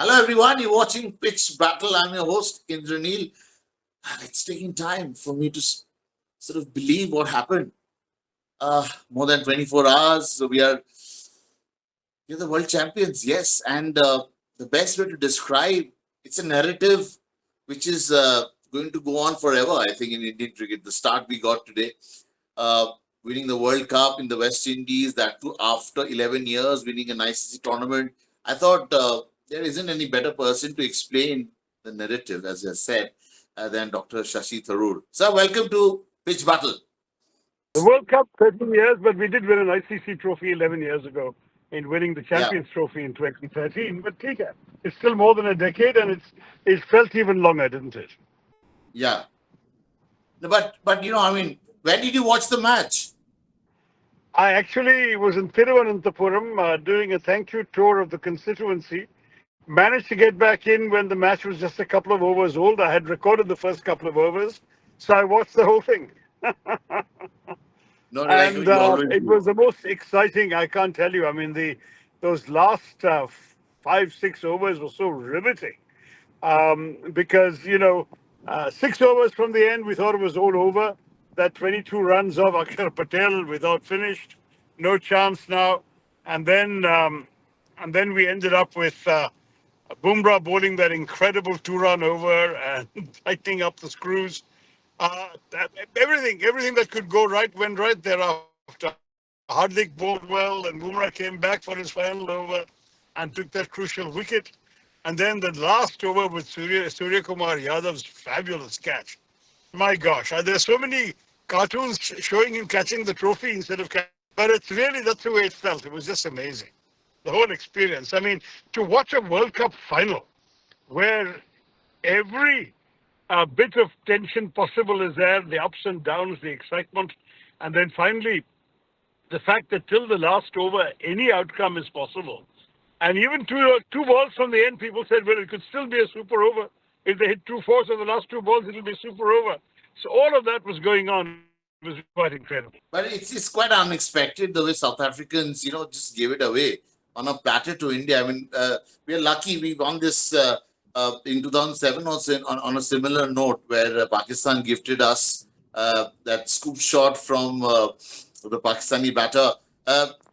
Hello, everyone. You're watching Pitch Battle. I'm your host, Indranil. It's taking time for me to sort of believe what happened. More than 24 hours. So we're the world champions, yes. And the best way to describe it's a narrative which is going to go on forever, I think, in Indian cricket. The start we got today, uh, winning the World Cup in the West Indies, that too after 11 years, winning an ICC tournament. I thought there isn't any better person to explain the narrative, as I said, than Dr. Shashi Tharoor. So, welcome to Pitch Battle. The World Cup, 13 years, but we did win an ICC trophy 11 years ago in winning the Yeah, Champions Trophy in 2013. But take it. It's still more than a decade, and it felt even longer, didn't it? yeah. But I mean, when did you watch the match? I actually was in Thiruvananthapuram doing a thank you tour of the constituency. Managed to get back in when the match was just a couple of overs old. I had recorded the first couple of overs, so I watched the whole thing. No, like And you always it do. was the most exciting. I can't tell you. I mean, the those last 5, 6 overs were so riveting because 6 overs from the end we thought it was all over. That 22 runs of Akshar Patel without finished, no chance now, and then um, and then we ended up with Bumrah bowling that incredible 2-run over and tightening up the screws. Everything that could go right went right thereafter. Hardik bowled well, and Bumrah came back for his final over and took that crucial wicket. And then the last over with Suryakumar Yadav's fabulous catch. My gosh, there's so many cartoons showing him catching the trophy instead of catching. But it's really that's the way it felt. It was just amazing, the whole experience. I mean, to watch a World Cup final where every bit of tension possible is there, the ups and downs, the excitement, and then finally the fact that till the last over any outcome is possible. And even two balls from the end, people said, well, it could still be a super over. If they hit 2 fours on the last 2 balls, it'll be super over. So all of that was going on. It was quite incredible. But it's quite unexpected the way South Africans, just gave it away on a platter to India. I mean, we are lucky we won this in 2007 also on a similar note where Pakistan gifted us that scoop shot from the Pakistani batter.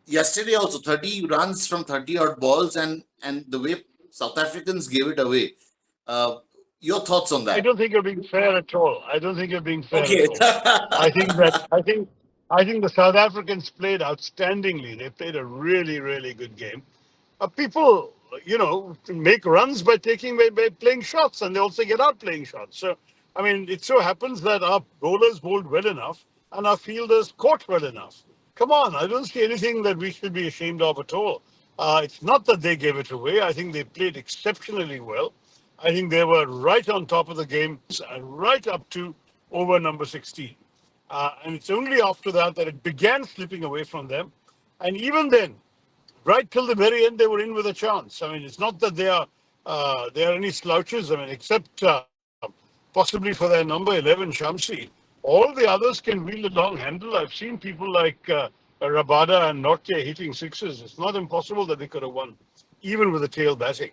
Yesterday also 30 runs from 30 odd balls and the way South Africans gave it away. Uh, your thoughts on I that? don't think you're being fair at all. I don't think you're being fair at Okay. all. I think that I think the South Africans played outstandingly. They played a really, really good game. People, make runs by by playing shots, and they also get out playing shots. So, I mean, it so happens that our bowlers bowled well enough and our fielders caught well enough. Come on, I don't see anything that we should be ashamed of at all. It's not that they gave it away. I think they played exceptionally well. I think they were right on top of the game, right up to over number 16. And it's only after that that it began slipping away from them. And even then, right till the very end, they were in with a chance. I mean, it's not that they are any slouches. I mean, except possibly for their number 11, Shamsi. All the others can wield a long handle. I've seen people like Rabada and Nortje hitting sixes. It's not impossible that they could have won, even with the tail batting.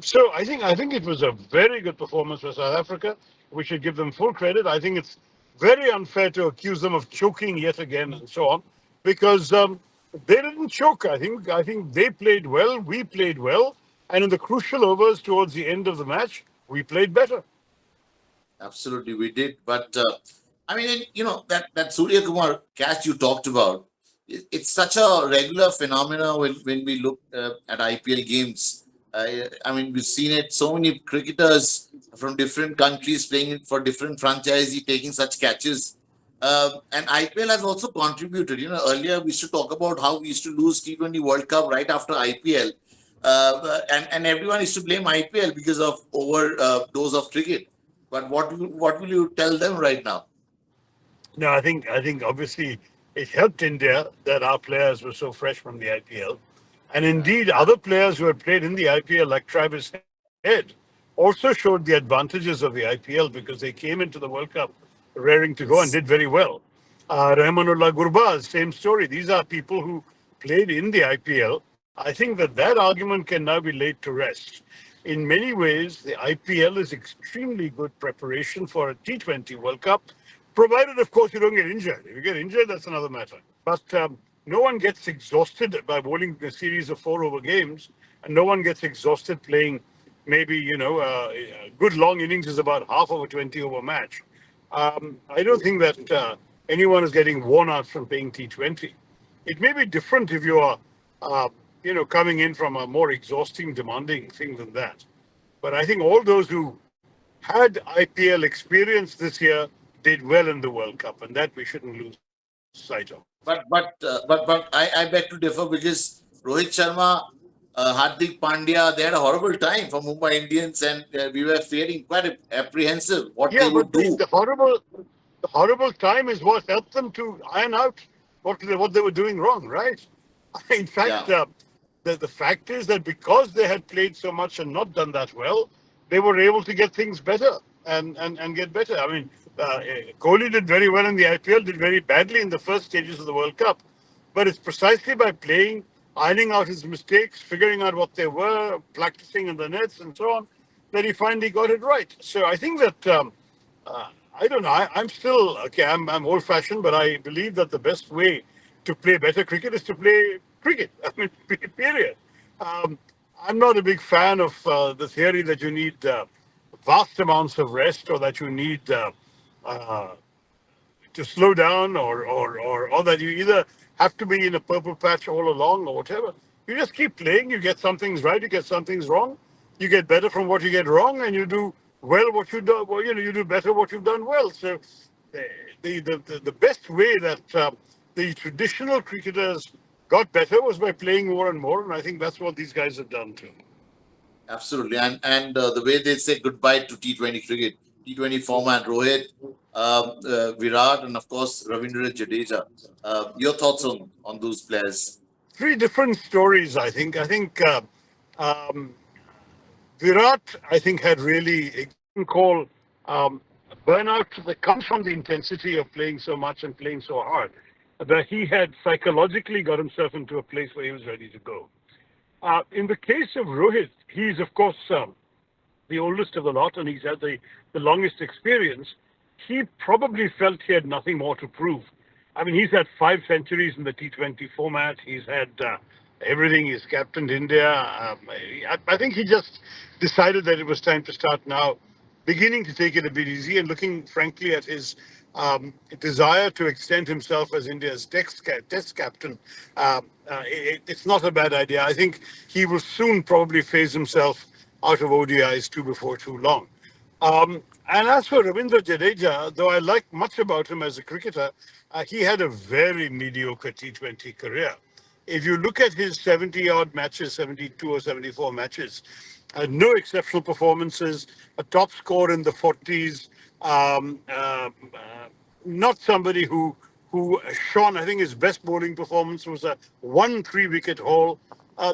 So I think it was a very good performance for South Africa. We should give them full credit. I think it's very unfair to accuse them of choking yet again and so on, because they didn't choke. I think they played well. We played well, and in the crucial overs towards the end of the match, we played better. Absolutely, we did. But I mean, that Surya Kumar catch you talked about, it's such a regular phenomena when we look at IPL games. I mean, we've seen it. So many cricketers from different countries playing for different franchisee taking such catches. And IPL has also contributed. Earlier we used to talk about how we used to lose T20 World Cup right after IPL. And everyone used to blame IPL because of overdose of cricket. But what will you tell them right now? No, I think obviously it helped India that our players were so fresh from the IPL. And Yeah, indeed, other players who had played in the IPL, like Travis Head, also showed the advantages of the IPL because they came into the World Cup raring to go and did yes, very well. Rahmanullah Gurbaz, same story. These are people who played in the IPL I think that that argument can now be laid to rest. In many ways, the IPL is extremely good preparation for a T20 World Cup, provided, of course, you don't get injured. If you get injured, that's another matter. But no one gets exhausted by bowling a series of 4 over games, and no one gets exhausted playing maybe, a good long innings is about half of a 20 over match. I don't think that anyone is getting worn out from playing T20. It may be different if you are, uh, coming in from a more exhausting, demanding thing than that. But I think all those who had IPL experience this year did well in the World Cup, and that we shouldn't lose sight of. But I beg to differ because Rohit Sharma, Hardik Pandya, they had a horrible time for Mumbai Indians, and we were feeling quite apprehensive what Yeah, they but would do. the horrible time is what helped them to iron out what they were doing wrong, right? In Yeah, fact, the fact is that because they had played so much and not done that well, they were able to get things better and get better. I mean, Kohli did very well in the IPL, did very badly in the first stages of the World Cup. But it's precisely by playing, ironing out his mistakes, figuring out what they were, practicing in the nets and so on, that he finally got it right. So I think that I don't know. I'm still okay. I'm old fashioned, but I believe that the best way to play better cricket is to play cricket. I mean, period. Um, I'm not a big fan of the theory that you need vast amounts of rest or that you need uh, to slow down or that you either have to be in a purple patch all along or whatever. You just keep playing, you get some things right, you get some things wrong, you get better from what you get wrong, and you do well what you do well, you do better what you've done well. So the best way that the traditional cricketers got better was by playing more and more, and I think that's what these guys have done too. absolutely. And the way they say goodbye to T20 cricket, T20 format, Rohit, Virat, and of course Ravindra Jadeja. Your thoughts on those players? Three different stories, I think. I think um, Virat, I think, had really what you can call burnout that comes from the intensity of playing so much and playing so hard. That he had psychologically got himself into a place where he was ready to go. In the case of Rohit, he's of course the oldest of the lot and he's had the longest experience. He probably felt he had nothing more to prove. I mean, he's had 5 centuries in the T20 format. He's had everything. He's captained India. I think he just decided that it was time to start now, beginning to take it a bit easy and looking, frankly, at his desire to extend himself as India's test captain. It's not a bad idea. I think he will soon probably phase himself out of ODIs too before too long. And as for Ravindra Jadeja, though I like much about him as a cricketer, he had a very mediocre T20 career. If you look at his 70 odd matches, 72 or 74 matches, no exceptional performances, a top score in the 40s, not somebody who shone. I think his best bowling performance was a 1 3 wicket haul.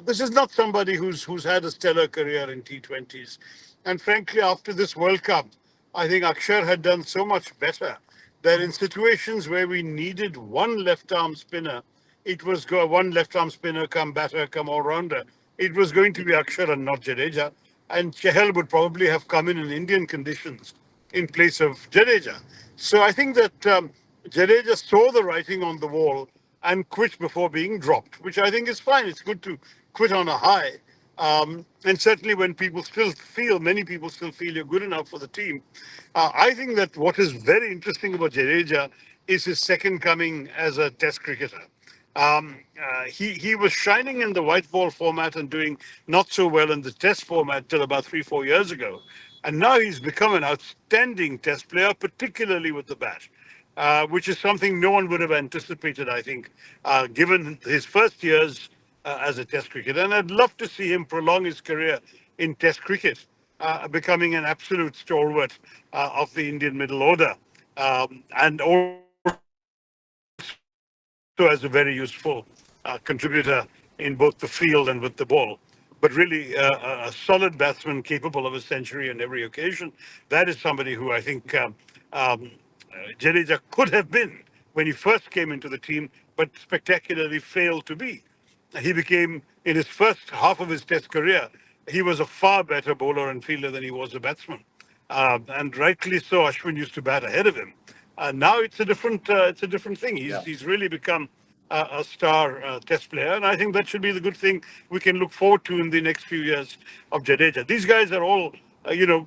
This is not somebody who's had a stellar career in T20s. And frankly, after this World Cup, I think Akshar had done so much better that in situations where we needed one left arm spinner, it was one left arm spinner, come batter, come all rounder. It was going to be Akshar and not Jadeja. And Chahal would probably have come in Indian conditions in place of Jadeja. So I think that Jadeja saw the writing on the wall and quit before being dropped, which I think is fine. It's good to quit on a high. And certainly when many people still feel you're good enough for the team. I think that what is very interesting about Jadeja is his second coming as a test cricketer. He was shining in the white ball format and doing not so well in the test format till about 3 4 years ago, and now he's become an outstanding test player, particularly with the bat, which is something no one would have anticipated. I think, given his first years as a test cricketer, and I'd love to see him prolong his career in test cricket, becoming an absolute stalwart of the Indian middle order, and also as a very useful contributor in both the field and with the ball. But really, a solid batsman capable of a century on every occasion. That is somebody who I think Jadeja could have been when he first came into the team, but spectacularly failed to be. he became, in his first half of his Test career, he was a far better bowler and fielder than he was a batsman. And rightly so, Ashwin used to bat ahead of him. Now it's a different thing. Yeah. He's really become a star Test player, and I think that should be the good thing we can look forward to in the next few years of Jadeja. These guys are all,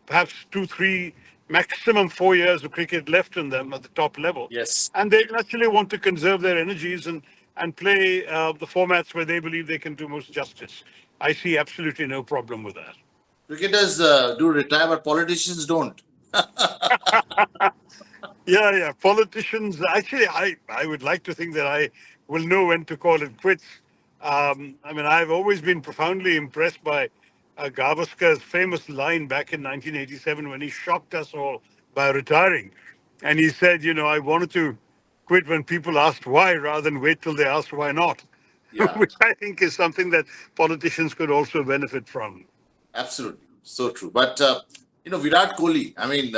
perhaps 2, 3, maximum 4 years of cricket left in them at the top level, Yes. and they naturally want to conserve their energies and play the formats where they believe they can do most justice. I see absolutely no problem with that. Cricketers do retire, but politicians don't. Yeah, yeah. Politicians, actually, I would like to think that I will know when to call it quits. I mean, I've always been profoundly impressed by Gavaskar's famous line back in 1987 when he shocked us all by retiring. And he said, I wanted to quit when people asked why rather than wait till they asked why not, Yeah, which I think is something that politicians could also benefit from. absolutely. So true. But Virat Kohli. I mean,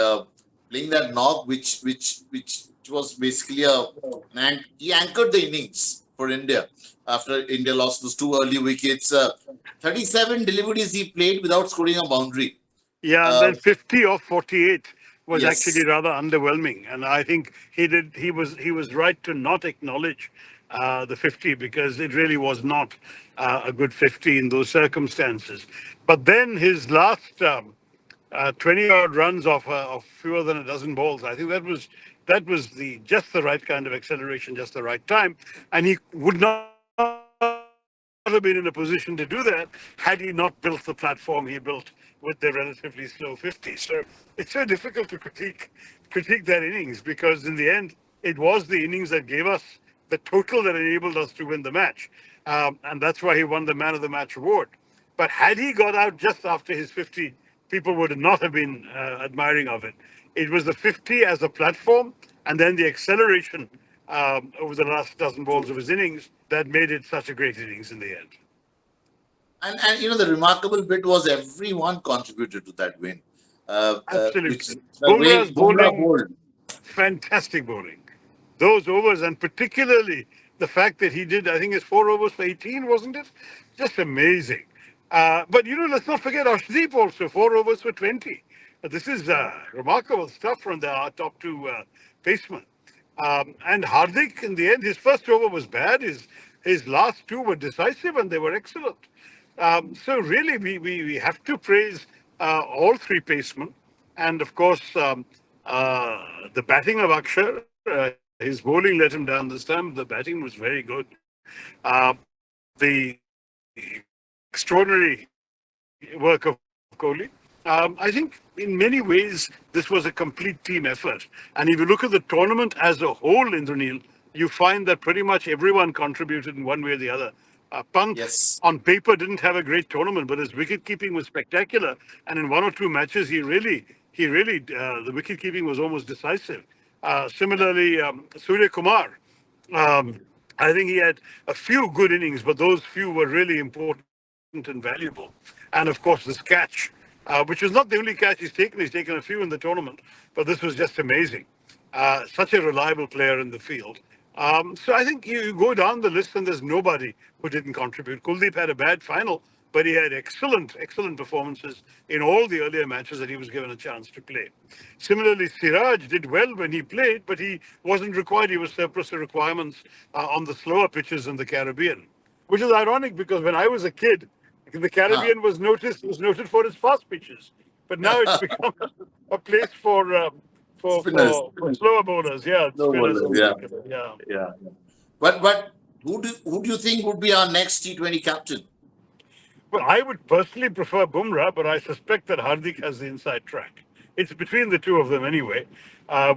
playing that knock, which was basically he anchored the innings for India after India lost those two early wickets. 37 deliveries he played without scoring a boundary. Yeah, and Uh, then 50 of 48 was actually yes. rather underwhelming, and I think he was right to not acknowledge the 50 because it really was not a good 50 in those circumstances. But then his last 20 odd runs of fewer than a dozen balls, I think that was the just the right kind of acceleration, just the right time, and he would not have been in a position to do that had he not built the platform he built with the relatively slow 50. So it's so difficult to critique that innings because in the end it was the innings that gave us the total that enabled us to win the match, and that's why he won the man of the match award. But had he got out just after his 50, people would not have been admiring of it. It was the 50 as a platform and then the acceleration over the last dozen balls of his innings that made it such a great innings in the end. And the remarkable bit was everyone contributed to that win. Which Absolutely. the way Bumrah's Bumrah bowling, bowled. fantastic bowling. Those overs, and particularly the fact that he did, I think it's 4 overs for 18, wasn't it? Just amazing. But let's not forget Ashdeep also, 4 overs for 20. This is remarkable stuff from the our top two basemen. And Hardik, in the end, his first over was bad. His last two were decisive and they were excellent. So really, we have to praise all three pacemen, and of course the batting of Akshar. His bowling let him down this time. The batting was very good. The extraordinary work of Kohli. I think in many ways this was a complete team effort. And if you look at the tournament as a whole, Indranil, you find that pretty much everyone contributed in one way or the other. Pant on paper didn't have Yes. a great tournament, but his wicket keeping was spectacular. And in 1 or 2 matches, the wicket keeping was almost decisive. Similarly, Suryakumar. Um, I think he had a few good innings, but those few were really important and valuable. And of course, this catch, which was not the only catch he's taken. He's taken a few in the tournament, but this was just amazing. Such a reliable player in the field. So I think you go down the list and there's nobody who didn't contribute. Kuldeep had a bad final, but he had excellent, excellent performances in all the earlier matches that he was given a chance to play. Similarly, Siraj did well when he played, but he wasn't required. He was surplus to requirements on the slower pitches in the Caribbean, which is ironic because when I was a kid, the Huh. Caribbean was noted for its fast pitches, but now it's become a place for Spinners. slower bowlers. Yeah, No spinners bowlers. in Yeah. particular. Yeah. Yeah. But who do you think would be our next T20 captain? Well, I would personally prefer Bumrah, but I suspect that Hardik has the inside track. It's between the two of them anyway.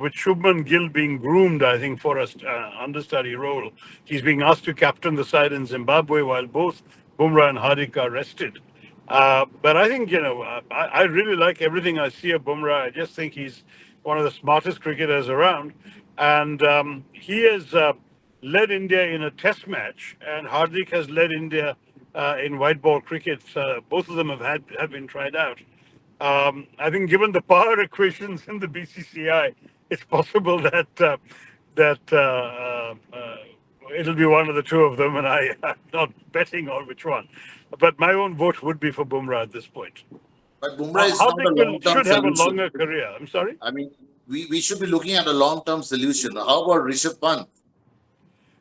With Shubman Gill being groomed, I think, for a understudy role. He's being asked to captain the side in Zimbabwe while both Bumrah and Hardik are rested. But I think, I really like everything I see of Bumrah. I just think he's one of the smartest cricketers around. And he has led India in a test match, and Hardik has led India in white ball cricket. Both of them have been tried out. I think, given the power equations in the BCCI, it's possible that It'll be one of the two of them, and I'm not betting on which one. But my own vote would be for Bumrah at this point. But Bumrah is not a Hardik long-term should have a solution. longer career. I'm sorry? I mean, we should be looking at a long-term solution. How about Rishabh Pant?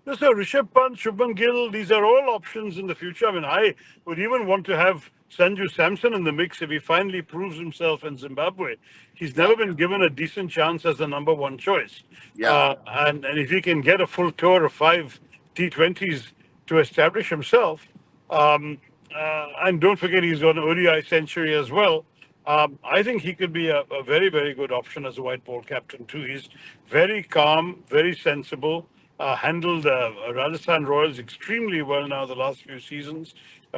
No, sir. Rishabh Pant, Shubman Gill, these are all options in the future. I mean, I would even want to have Sanju Samson in the mix if he finally proves himself in Zimbabwe. He's Yeah, never been given a decent chance as the number one choice. yeah. And if he can get a full tour of five T20s to establish himself, um, and don't forget he's on ODI century as well. I think he could be a very, very good option as a white ball captain too. He's very calm, very sensible. Handled Rajasthan Royals extremely well now the last few seasons.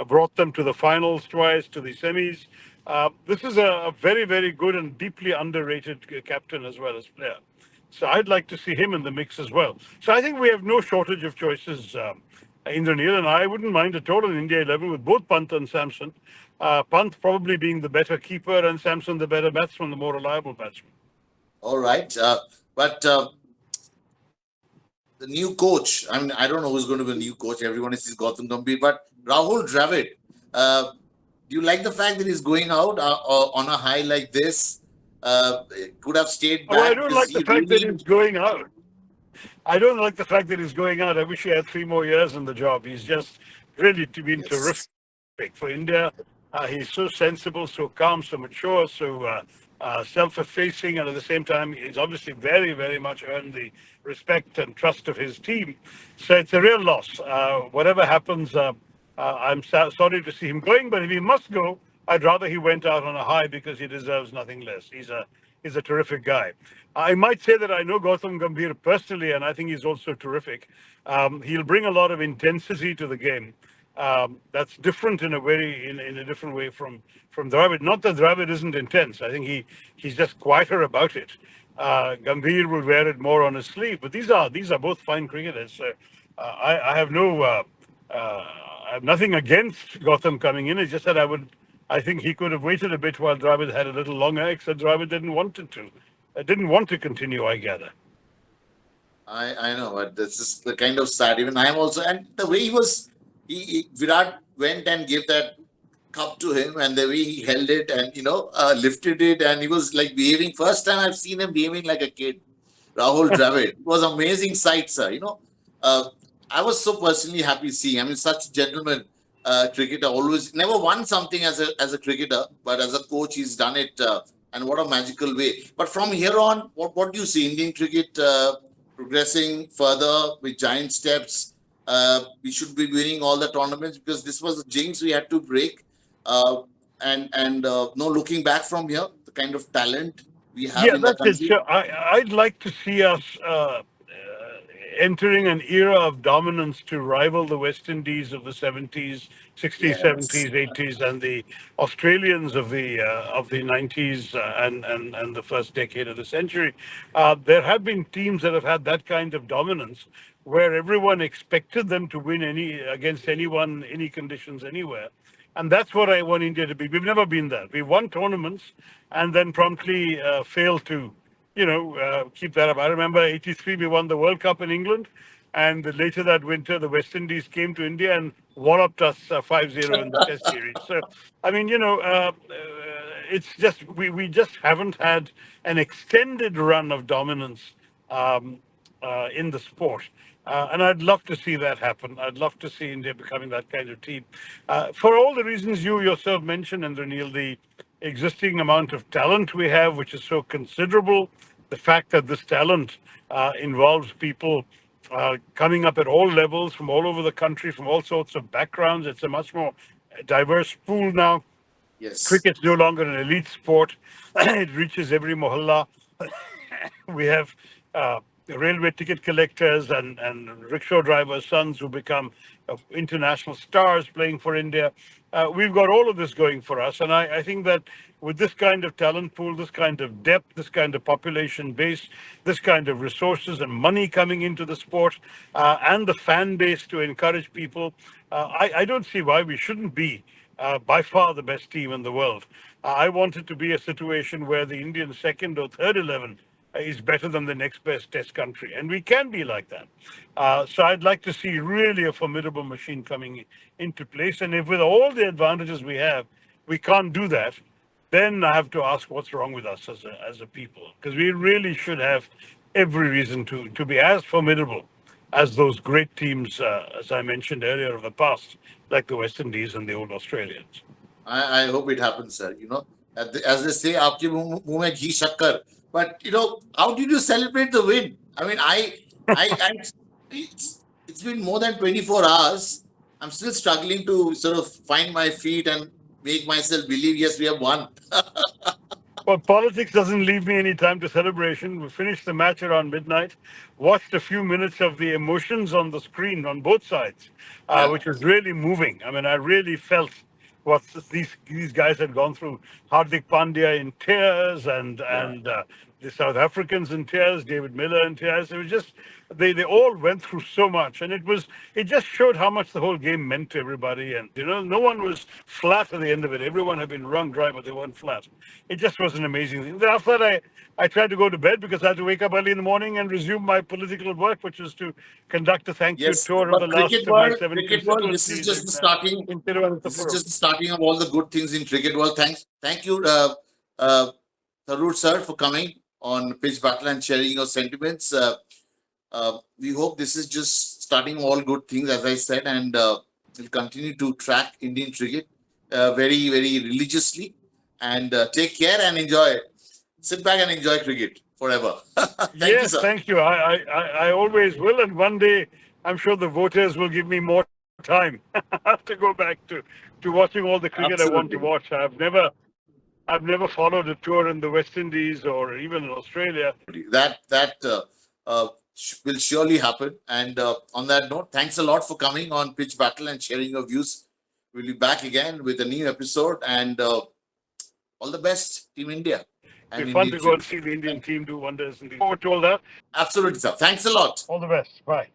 Brought them to the finals twice, to the semis. This is a very, very good and deeply underrated captain as well as player. So I'd like to see him in the mix as well. So I think we have no shortage of choices, Indraneil, and I wouldn't mind at all an India 11 with both Pant and Samson. Pant probably being the better keeper and Samson the better batsman, the more reliable batsman. All right. But the new coach, I mean, I don't know who's going to be the new coach. Everyone sees Gautam Gambhir, but Rahul Dravid. Do you like the fact that he's going out on a high like this? Could have stayed Oh, I back don't because like the he fact that really, he's going out. I don't like the fact that he's going out. I wish he had 3 more years in the job. He's just really been yes. terrific for India. He's so sensible, so calm, so mature, so self-effacing, and at the same time, he's obviously very, very much earned the respect and trust of his team. So it's a real loss. Whatever happens, I'm sorry to see him going, but if he must go, I'd rather he went out on a high because he deserves nothing less. He's a terrific guy. I might say that I know Gautam Gambhir personally, and I think he's also terrific. He'll bring a lot of intensity to the game. That's different in a different way from Dravid. Not that Dravid isn't intense. I think he's just quieter about it. Gambhir will wear it more on his sleeve. But these are both fine cricketers. So I have no. I have nothing against Gotham coming in. It's just that I think he could have waited a bit while Dravid had a little longer, except Dravid didn't want it to. Didn't want to continue, I gather. I know, but this is the kind of sad. Even I'm also, and the way he was, Virat went and gave that cup to him, and the way he held it and lifted it, and he was like behaving. First time I've seen him behaving like a kid. Rahul Dravid. It was amazing sight, sir. Uh, I was so personally happy seeing. I mean, such a gentleman cricketer. Always never won something as a cricketer, but as a coach, he's done it, and what a magical way. But from here on, what do you see Indian cricket progressing further with giant steps? We should be winning all the tournaments because this was a jinx we had to break. Uh, and no looking back from here, the kind of talent we have Yeah, in the that's it. country. So I'd like to see us entering an era of dominance to rival the West Indies of the 70s, 60s, Yes. 70s, 80s, and the Australians of the 90s and the first decade of the century. There have been teams that have had that kind of dominance where everyone expected them to win any against anyone, any conditions, anywhere. And that's what I want India to be. We've never been there. We won tournaments and then promptly failed to, keep that up. I remember '83 we won the World Cup in England, and later that winter the West Indies came to India and walloped us 5-0 in the Test series. So, I mean, it's just we just haven't had an extended run of dominance um, in the sport. And I'd love to see that happen. I'd love to see India becoming that kind of team. For all the reasons you yourself mentioned, Indranil, the existing amount of talent we have, which is so considerable, the fact that this talent involves people coming up at all levels from all over the country, from all sorts of backgrounds. It's a much more diverse pool now. Yes. Cricket's no longer an elite sport. It reaches every mohalla. We have railway ticket collectors and rickshaw drivers' sons who become international stars playing for India. We've got all of this going for us. And I think that with this kind of talent pool, this kind of depth, this kind of population base, this kind of resources and money coming into the sport, and the fan base to encourage people, I don't see why we shouldn't be by far the best team in the world. I want it to be a situation where the Indian second or third 11 is better than the next best test country. And we can be like that. So I'd like to see really a formidable machine coming into place. And if with all the advantages we have, we can't do that, then I have to ask what's wrong with us as a people. Because we really should have every reason to be as formidable as those great teams, as I mentioned earlier, of the past, like the West Indies and the old Australians. I hope it happens, sir. As they say, "Aapke muh mein ghee shakkar." But how did you celebrate the win? I mean, I it's been more than 24 hours. I'm still struggling to sort of find my feet and make myself believe, yes, we have won. Well, politics doesn't leave me any time to celebration. We finished the match around midnight, watched a few minutes of the emotions on the screen on both sides, Yeah, which was really moving. I mean, I really felt what these guys had gone through. Hardik Pandya in tears, and yeah. the South Africans in tears, David Miller in tears. It was just they all went through so much, and it just showed how much the whole game meant to everybody. And no one was flat at the end of it. Everyone had been wrung dry, but they weren't flat. It just was an amazing thing. Then after that, I tried to go to bed because I had to wake up early in the morning and resume my political work, which was to conduct a thank you Yes, tour of but the last of my seven cricket world, this is constituencies just the starting. in This is Tiruvananthapuram. just the starting of all the good things in cricket world. Thank you, uh, Tharoor sir, for coming on Pitch Battle and sharing your sentiments. We hope this is just starting all good things, as I said, and we'll continue to track Indian cricket very, very religiously. And take care and enjoy. Sit back and enjoy cricket forever. Thank you, Yes, sir. thank you. I always will, and one day I'm sure the voters will give me more time to go back to watching all the cricket I want to watch. Absolutely. I've never followed a tour in the West Indies or even in Australia. That will surely happen. And on that note, thanks a lot for coming on Pitch Battle and sharing your views. We'll be back again with a new episode. And all the best, Team India It'll and be fun Indian to go and cricket. see the Indian Thank you. team do wonders. And forward to all that. Absolutely, sir. Thanks a lot. All the best. Bye.